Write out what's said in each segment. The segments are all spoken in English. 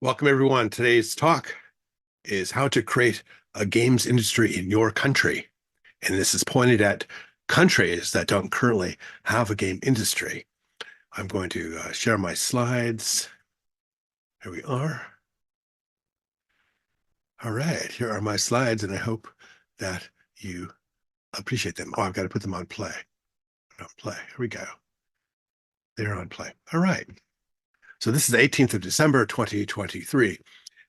Welcome, everyone. Today's talk is how to create a games industry in your country. And this is pointed at countries that don't currently have a game industry. I'm going to share my slides. Here we are. All right, here are my slides, and I hope that you appreciate them. Oh, I've got to put them on play. On play. Here we go. They're on play. All right. So this is the 18th of December, 2023.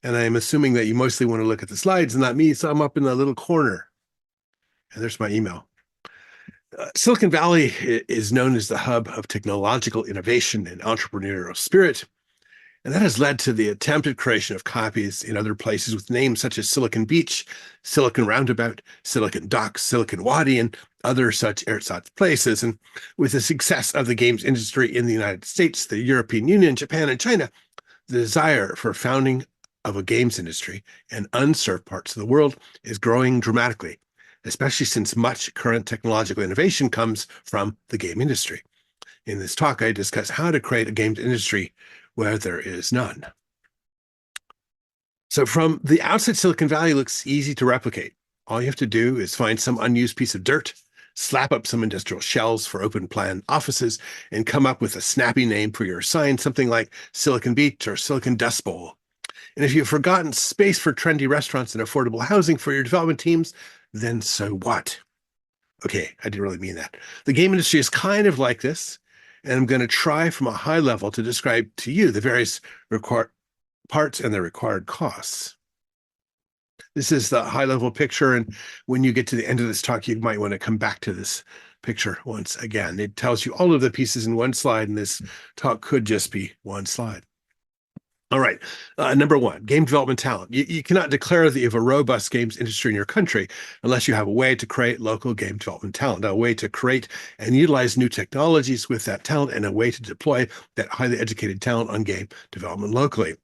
And I'm assuming that you mostly want to look at the slides and not me, so I'm up in the little corner. And there's my email. Silicon Valley is known as the hub of technological innovation and entrepreneurial spirit, and that has led to the attempted creation of copies in other places with names such as Silicon Beach, Silicon Roundabout, Silicon Docks, Silicon Wadi, and other such ersatz places. And with the success of the games industry in the United States, the European Union, Japan, and China, the desire for founding of a games industry in unserved parts of the world is growing dramatically, especially since much current technological innovation comes from the game industry. In this talk, I discuss how to create a games industry where there is none. So from the outset, Silicon Valley looks easy to replicate. All you have to do is find some unused piece of dirt, slap up some industrial shells for open plan offices, and come up with a snappy name for your sign, something like Silicon Beach or Silicon Dust Bowl. And if you've forgotten space for trendy restaurants and affordable housing for your development teams, then so what? Okay, I didn't really mean that. The game industry is kind of like this, and I'm going to try from a high level to describe to you the various required parts and the required costs. This is the high level picture, and when you get to the end of this talk, you might want to come back to this picture once again. It tells you all of the pieces in one slide, and this talk could just be one slide. All right. Number one, game development talent. You cannot declare that you have a robust games industry in your country unless you have a way to create local game development talent, a way to create and utilize new technologies with that talent, and a way to deploy that highly educated talent on game development locally.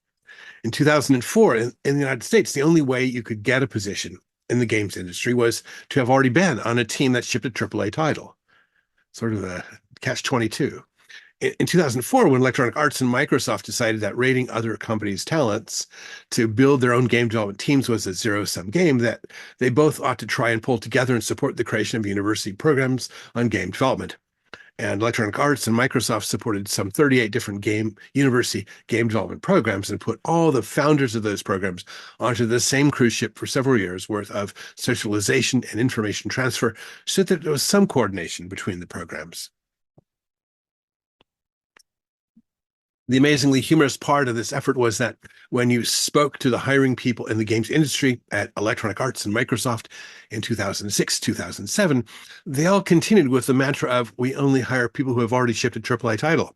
In 2004, in the United States, the only way you could get a position in the games industry was to have already been on a team that shipped a AAA title, sort of a catch-22. In 2004, when Electronic Arts and Microsoft decided that rating other companies' talents to build their own game development teams was a zero-sum game, that they both ought to try and pull together and support the creation of university programs on game development. And Electronic Arts and Microsoft supported some 38 different university game development programs and put all the founders of those programs onto the same cruise ship for several years worth of socialization and information transfer so that there was some coordination between the programs. The amazingly humorous part of this effort was that when you spoke to the hiring people in the games industry at Electronic Arts and Microsoft in 2006, 2007, they all continued with the mantra of, we only hire people who have already shipped a AAA title.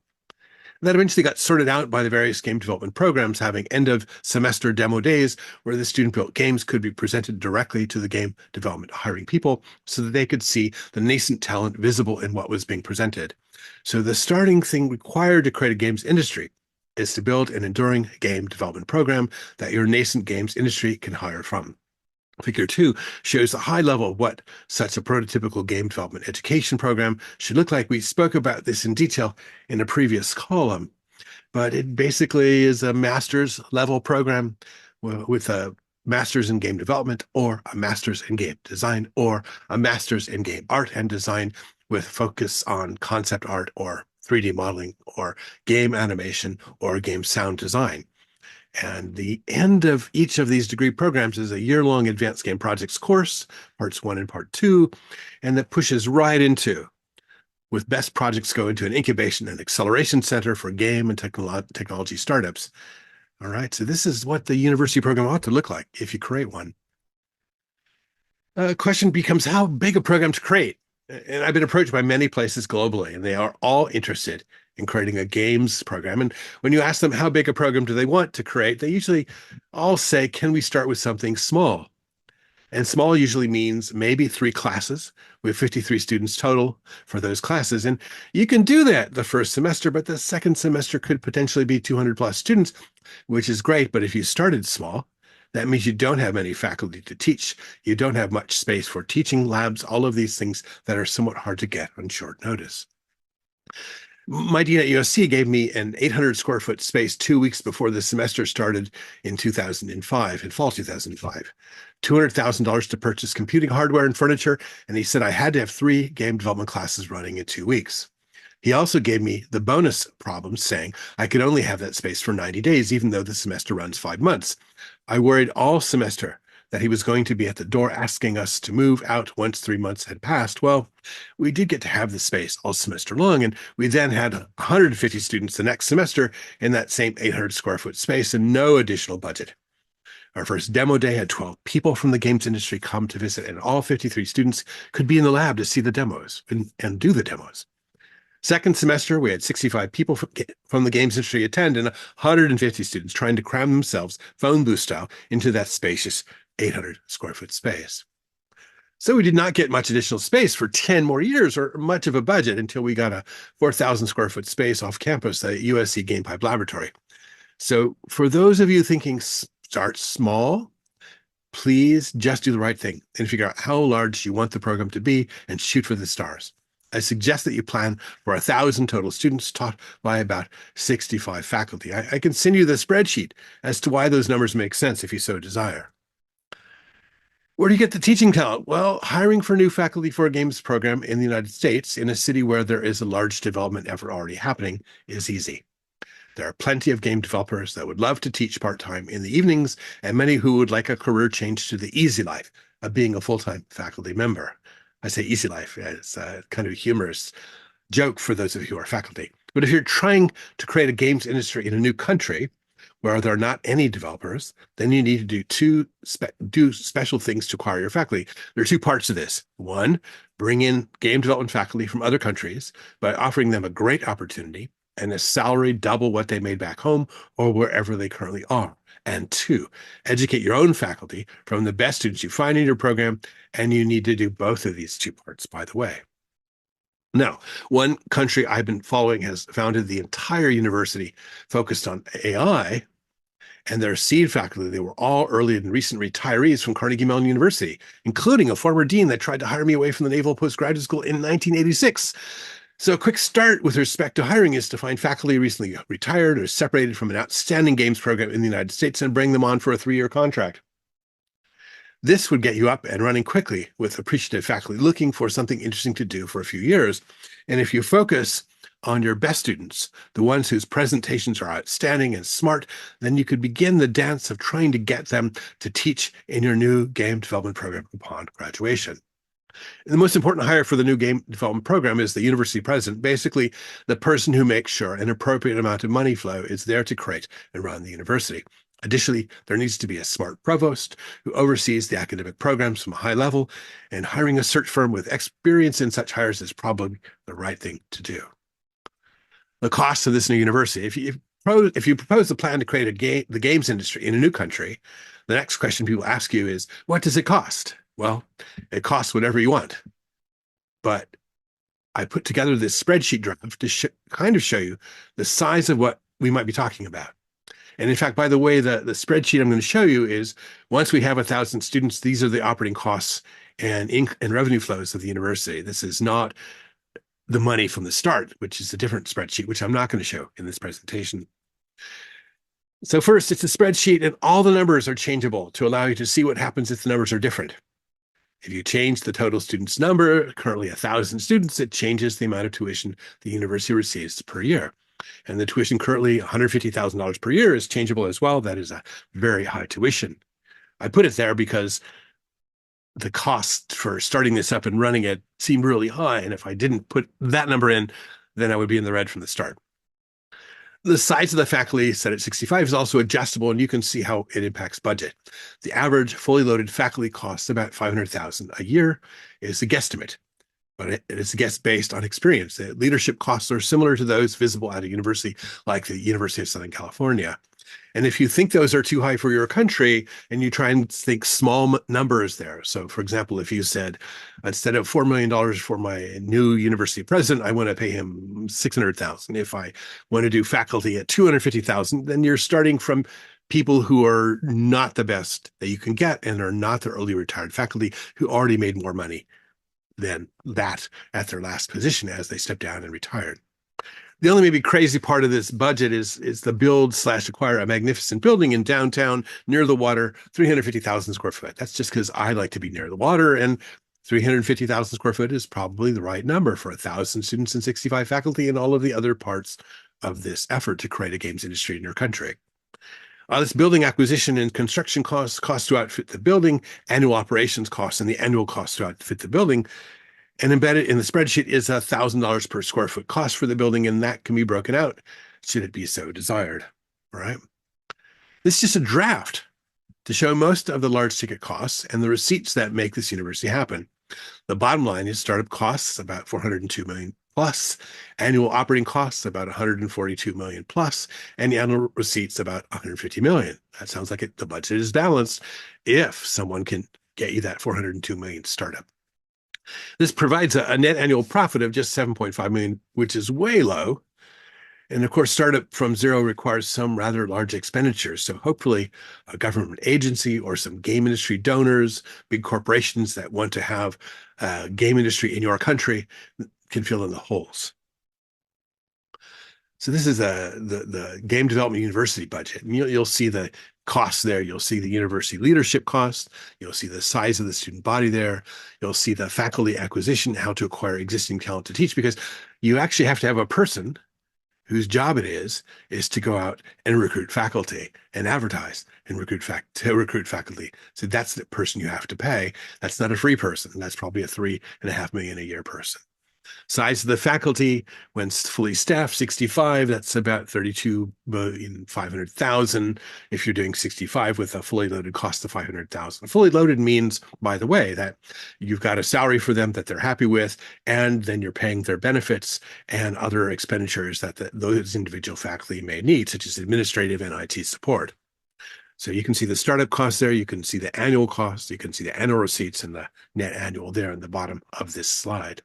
That eventually got sorted out by the various game development programs having end of semester demo days where the student built games could be presented directly to the game development hiring people so that they could see the nascent talent visible in what was being presented. So the starting thing required to create a games industry is to build an enduring game development program that your nascent games industry can hire from. Figure 2 shows a high level of what such a prototypical game development education program should look like. We spoke about this in detail in a previous column, but it basically is a master's level program with a master's in game development or a master's in game design or a master's in game art and design with focus on concept art or 3D modeling or game animation or game sound design. And the end of each of these degree programs is a year-long advanced game projects course, parts 1 and part 2, and that pushes right into, with best projects go into an incubation and acceleration center for game and technology startups. All right, so this is what the university program ought to look like if you create one. The question becomes how big a program to create. And I've been approached by many places globally, and they are all interested in creating a games program. And when you ask them how big a program do they want to create, they usually all say, can we start with something small? And small usually means maybe 3 classes with 53 students total for those classes. And you can do that the first semester, but the second semester could potentially be 200 plus students, which is great. But if you started small, that means you don't have many faculty to teach. You don't have much space for teaching labs, all of these things that are somewhat hard to get on short notice. My dean at USC gave me an 800 square foot space 2 weeks before the semester started in 2005, in fall 2005. $200,000 to purchase computing hardware and furniture, and he said I had to have 3 game development classes running in 2 weeks. He also gave me the bonus problem, saying I could only have that space for 90 days, even though the semester runs 5 months. I worried all semester that he was going to be at the door asking us to move out once 3 months had passed. Well, we did get to have the space all semester long, and we then had 150 students the next semester in that same 800 square foot space and no additional budget. Our first demo day had 12 people from the games industry come to visit, and all 53 students could be in the lab to see the demos and do the demos. Second semester, we had 65 people from the games industry attend and 150 students trying to cram themselves, phone booth style, into that spacious 800 square foot space. So we did not get much additional space for 10 more years or much of a budget until we got a 4,000 square foot space off campus, the USC Game Pipe Laboratory. So for those of you thinking start small, please just do the right thing and figure out how large you want the program to be and shoot for the stars. I suggest that you plan for 1,000 total students taught by about 65 faculty. I can send you the spreadsheet as to why those numbers make sense if you so desire. Where do you get the teaching talent? Well, hiring for new faculty for a games program in the United States in a city where there is a large development effort already happening is easy. There are plenty of game developers that would love to teach part-time in the evenings, and many who would like a career change to the easy life of being a full-time faculty member. I say easy life as a kind of humorous joke for those of you who are faculty. But if you're trying to create a games industry in a new country where there are not any developers, then you need to do special things to acquire your faculty. There are 2 parts to this. One, bring in game development faculty from other countries by offering them a great opportunity and a salary double what they made back home or wherever they currently are. And 2, educate your own faculty from the best students you find in your program, and you need to do both of these 2 parts, by the way. Now, one country I've been following has founded the entire university focused on AI, and their seed faculty, they were all early and recent retirees from Carnegie Mellon University, including a former dean that tried to hire me away from the Naval Postgraduate School in 1986. So a quick start with respect to hiring is to find faculty recently retired or separated from an outstanding games program in the United States and bring them on for a 3-year contract. This would get you up and running quickly with appreciative faculty looking for something interesting to do for a few years. And if you focus on your best students, the ones whose presentations are outstanding and smart, then you could begin the dance of trying to get them to teach in your new game development program upon graduation. The most important hire for the new game development program is the university president, basically the person who makes sure an appropriate amount of money flow is there to create and run the university. Additionally, there needs to be a smart provost who oversees the academic programs from a high level, and hiring a search firm with experience in such hires is probably the right thing to do. The cost of this new university, if you propose a plan to create the games industry in a new country, the next question people ask you is, what does it cost? Well, it costs whatever you want. But I put together this spreadsheet draft to kind of show you the size of what we might be talking about. And in fact, by the way, the spreadsheet I'm going to show you is once we have 1,000 students, these are the operating costs and revenue flows of the university. This is not the money from the start, which is a different spreadsheet, which I'm not going to show in this presentation. So first, it's a spreadsheet, and all the numbers are changeable to allow you to see what happens if the numbers are different. If you change the total students number, currently 1,000 students, it changes the amount of tuition the university receives per year. And the tuition currently $150,000 per year is changeable as well. That is a very high tuition. I put it there because the cost for starting this up and running it seemed really high. And if I didn't put that number in, then I would be in the red from the start. The size of the faculty set at 65 is also adjustable, and you can see how it impacts budget. The average fully loaded faculty costs about $500,000 a year is a guesstimate, but it is a guess based on experience. The leadership costs are similar to those visible at a university like the University of Southern California. And if you think those are too high for your country and you try and think small numbers there. So for example, if you said, instead of $4 million for my new university president, I want to pay him $600,000. If I want to do faculty at $250,000, then you're starting from people who are not the best that you can get and are not the early retired faculty who already made more money than that at their last position as they stepped down and retired. The only maybe crazy part of this budget is the build slash acquire a magnificent building in downtown near the water, 350,000 square foot. That's just because I like to be near the water, and 350,000 square foot is probably the right number for 1,000 students and 65 faculty and all of the other parts of this effort to create a games industry in your country. This building acquisition and construction costs to outfit the building, annual operations costs, and the annual costs to outfit the building. And embedded in the spreadsheet is $1,000 per square foot cost for the building, and that can be broken out should it be so desired. All right. This is just a draft to show most of the large ticket costs and the receipts that make this university happen. The bottom line is startup costs about 402 million plus, annual operating costs about 142 million plus, and the annual receipts about 150 million. That sounds like the budget is balanced if someone can get you that 402 million startup. This provides a net annual profit of just 7.5 million, which is way low. And of course, startup from zero requires some rather large expenditures. So hopefully a government agency or some game industry donors, big corporations that want to have a game industry in your country can fill in the holes. So this is the Game Development University budget. And you'll see the costs there. You'll see the university leadership costs. You'll see the size of the student body there. You'll see the faculty acquisition, how to acquire existing talent to teach, because you actually have to have a person whose job it is to go out and recruit faculty and advertise and recruit faculty. So that's the person you have to pay. That's not a free person. That's probably a $3.5 million a year person. Size of the faculty, when fully staffed, 65, that's about 32,500,000. If you're doing 65 with a fully loaded cost of 500,000. Fully loaded means, by the way, that you've got a salary for them that they're happy with, and then you're paying their benefits and other expenditures that those individual faculty may need, such as administrative and IT support. So you can see the startup costs there. You can see the annual costs. You can see the annual receipts and the net annual there in the bottom of this slide.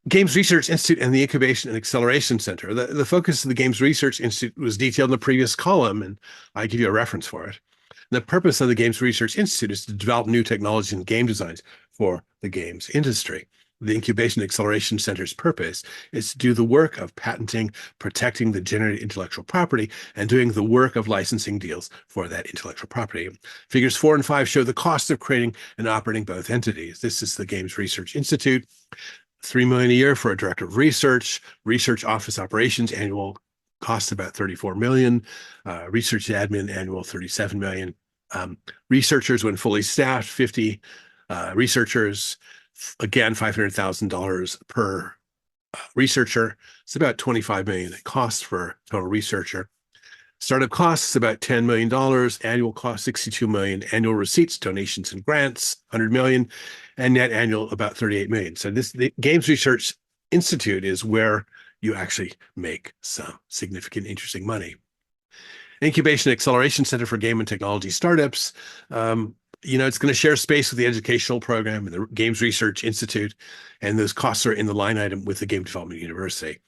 Games Research Institute and the Incubation and Acceleration Center. The focus of the Games Research Institute was detailed in the previous column, and I give you a reference for it. The purpose of the Games Research Institute is to develop new technology and game designs for the games industry. The Incubation and Acceleration Center's purpose is to do the work of patenting, protecting the generated intellectual property, and doing the work of licensing deals for that intellectual property. Figures 4 and 5 show the cost of creating and operating both entities. This is the Games Research Institute. $3 million a year for a director of research office operations, annual cost about $34 million, research admin, annual $37 million. Researchers, when fully staffed, 50 researchers, again, $500,000 per researcher. It's about $25 million it costs for total researcher. Startup costs about $10 million, annual cost $62 million, annual receipts, donations and grants, $100 million, and net annual about $38 million. So the Games Research Institute is where you actually make some significant, interesting money. Incubation Acceleration Center for Game and Technology Startups. It's going to share space with the educational program and the Games Research Institute, and those costs are in the line item with the Game Development University.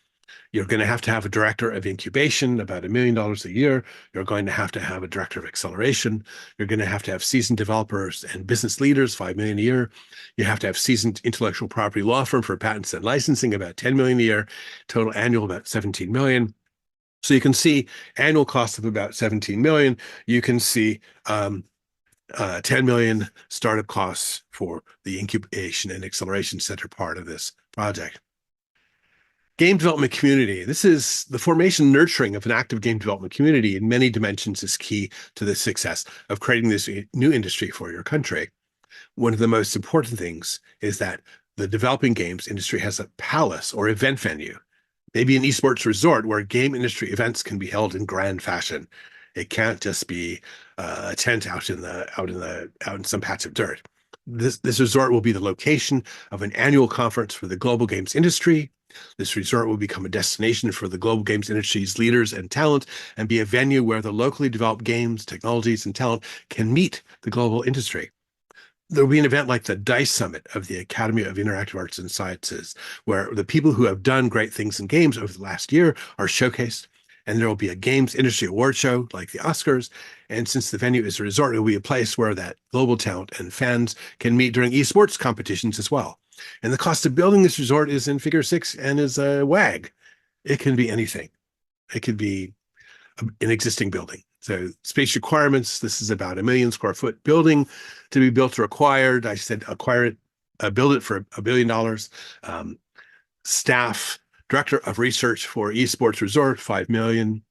You're going to have a director of incubation, about $1 million a year. You're going to have a director of acceleration. You're going to have seasoned developers and business leaders, $5 million a year. You have to have seasoned intellectual property law firm for patents and licensing, about $10 million a year. Total annual about $17 million. So you can see annual cost of about $17 million. You can see $10 million startup costs for the incubation and acceleration center part of this project. Game development community. This is the formation and nurturing of an active game development community in many dimensions is key to the success of creating this new industry for your country. One of the most important things is that the developing games industry has a palace or event venue, maybe an esports resort where game industry events can be held in grand fashion. It can't just be a tent out in some patch of dirt. This resort will be the location of an annual conference for the global games industry. This resort will become a destination for the global games industry's leaders and talent, and be a venue where the locally developed games, technologies, and talent can meet the global industry. There will be an event like the DICE Summit of the Academy of Interactive Arts and Sciences, where the people who have done great things in games over the last year are showcased. And there will be a games industry award show like the Oscars. And since the venue is a resort, it will be a place where that global talent and fans can meet during esports competitions as well. And the cost of building this resort is in figure 6 and is a WAG. It can be anything. It could be an existing building. So space requirements, this is about 1 million square foot building to be built or acquired. I said acquire it, build it for $1 billion. Um, Staff, director of research for esports resort, 5 million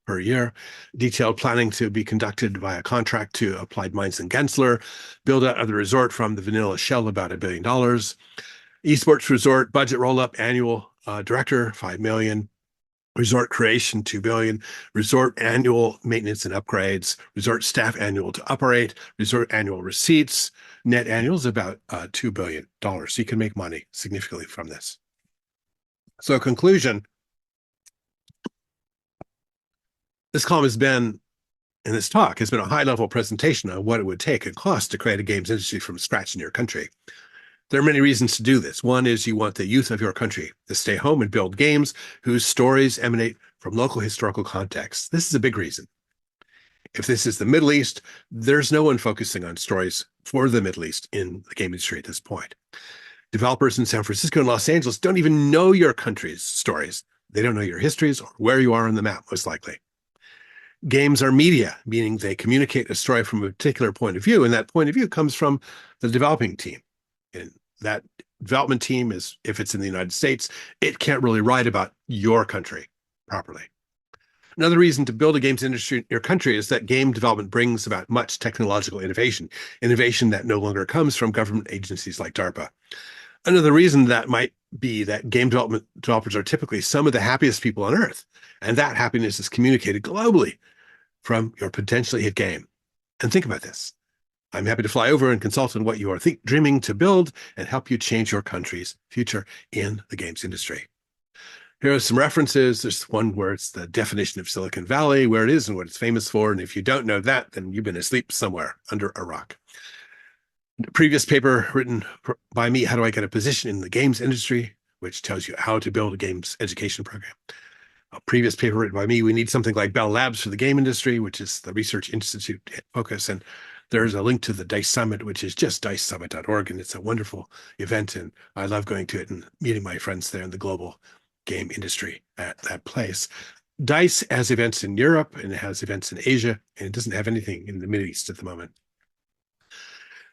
per year. Detailed planning to be conducted via contract to Applied Minds and Gensler. Build out of the resort from the vanilla shell, about $1 billion. Esports resort budget roll up annual director, 5 million. Resort creation, 2 billion. Resort annual maintenance and upgrades. Resort staff annual to operate. Resort annual receipts. Net annual is about $2 billion. So you can make money significantly from this. So conclusion, this column has been, in this talk, has been a high-level presentation on what it would take and cost to create a games industry from scratch in your country. There are many reasons to do this. One is you want the youth of your country to stay home and build games whose stories emanate from local historical contexts. This is a big reason. If this is the Middle East, there's no one focusing on stories for the Middle East in the game industry at this point. Developers in San Francisco and Los Angeles don't even know your country's stories. They don't know your histories or where you are on the map, most likely. Games are media, meaning they communicate a story from a particular point of view, and that point of view comes from the developing team. And that development team is, if it's in the United States, it can't really write about your country properly. Another reason to build a games industry in your country is that game development brings about much technological innovation that no longer comes from government agencies like DARPA. Another reason that might be that game developers are typically some of the happiest people on earth, and that happiness is communicated globally from your potentially hit game. And think about this. I'm happy to fly over and consult on what you are dreaming to build and help you change your country's future in the games industry. Here are some references. There's one where it's the definition of Silicon Valley, where it is and what it's famous for. And if you don't know that, then you've been asleep somewhere under a rock. The previous paper written by me, How Do I Get a Position in the Games Industry, which tells you how to build a games education program. A previous paper written by me, We Need Something Like Bell Labs for the Game Industry, which is the Research Institute focus. And there's a link to the DICE Summit, which is just dicesummit.org. And it's a wonderful event. And I love going to it and meeting my friends there in the global game industry at that place. DICE has events in Europe and it has events in Asia, and it doesn't have anything in the Middle East at the moment.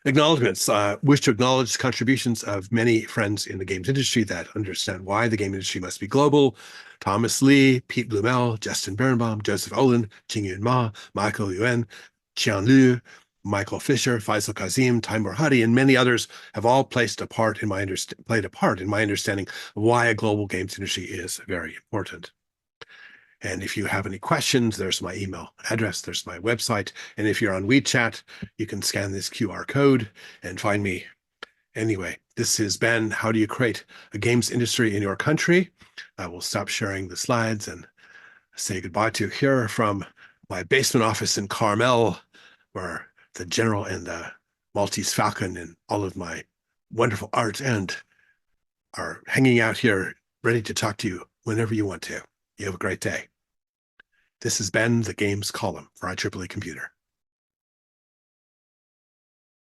Acknowledgements. Wish to acknowledge contributions of many friends in the games industry that understand why the game industry must be global. Thomas Lee, Pete Blumel, Justin Birnbaum, Joseph Olin, Jingyun Ma, Michael Yuen, Qian Liu, Michael Fisher, Faisal Kazim, Timur Hadi, and many others have all played a part in my understanding of why a global games industry is very important. And if you have any questions, there's my email address, there's my website. And if you're on WeChat, you can scan this QR code and find me. Anyway, this has been How Do You Create a Games Industry in Your Country? I will stop sharing the slides and say goodbye to here from my basement office in Carmel, where the General and the Maltese Falcon and all of my wonderful art and are hanging out here ready to talk to you whenever you want to. You have a great day. This has been the Games Column for IEEE Computer.